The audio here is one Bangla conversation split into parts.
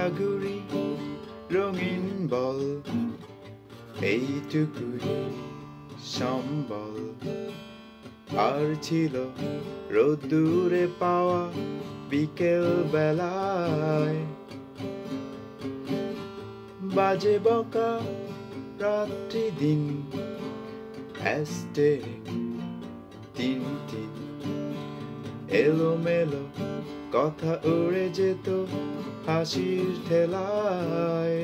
ঘোরাঘুরি রঙিন বল এইটুকুই সম্বল আর ছিল রোদ্দুরে পাওয়া বিকেল বেলায় বাজে বকা রাত্রি দিন অ্যাস্টেরিক টিনটিন এলোমেলো কথা উড়ে যেত হাসির ঠেলায়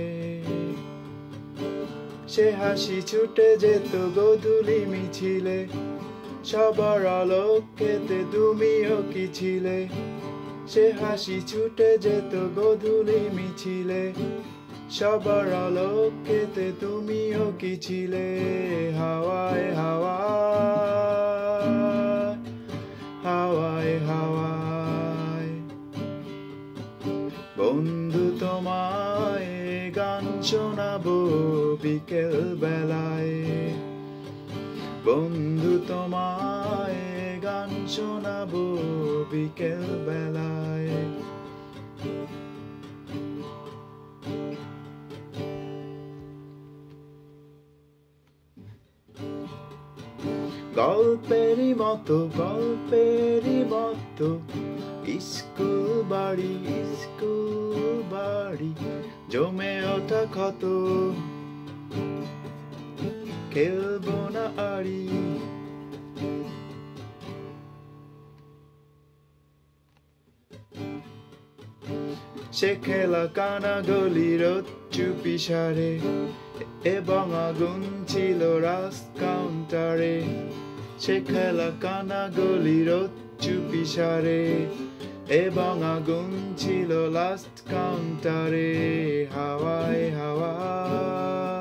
সে হাসি ছুটে যেত গোধূলি মিছিলে সবার আলোকেতে তুমিও কি ছিলে সে হাসি ছুটে যেত গোধূলি মিছিলে সবার আলোকেতে তুমিও কি ছিলে হাওয়ায় হাওয়ায় হাওয়ায় হাওয়ায় বন্ধু তোমায় গান শোনাবো বিকেল বেলায় বন্ধু তোমায় গান শোনাবো বিকেল বেলায় গল্পেরই মতো স্কুল বাড়ি জমে ওঠা ক্ষত খেলবো না আড়ি সে খেলা কানা গলির চুপি সারে এবং আগুন ছিল রাস্ট কাউন্টারে সে খেলা কানা গলির চুপি সারে এবং আগুন ছিল লাস্ট কাউন্টারে হাওয়ায় হাওয়ায়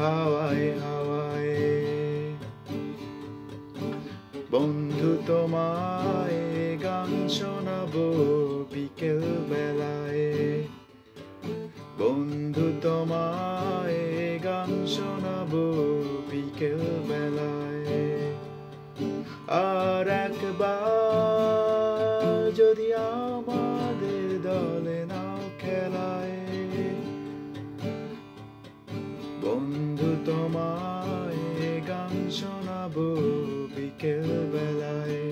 হাওয়ায় হাওয়ায় বন্ধু তোমায় গান শোনাবো বিকেল বেলায় বন্ধু তোমায় গান শোনাবো বিকেল বেলায় আর একবার যদি আমাদের দলে নাও খেলায় বন্ধু তোমায় গান শোনাবো বিকেল বেলায়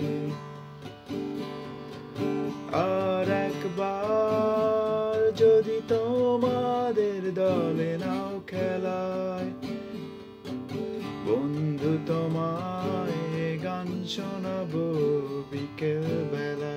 আর একবার যদি তোমাদের দলে নাও খেলায় বন্ধু তোমায় গান শোনাবো বিকেল বেলা।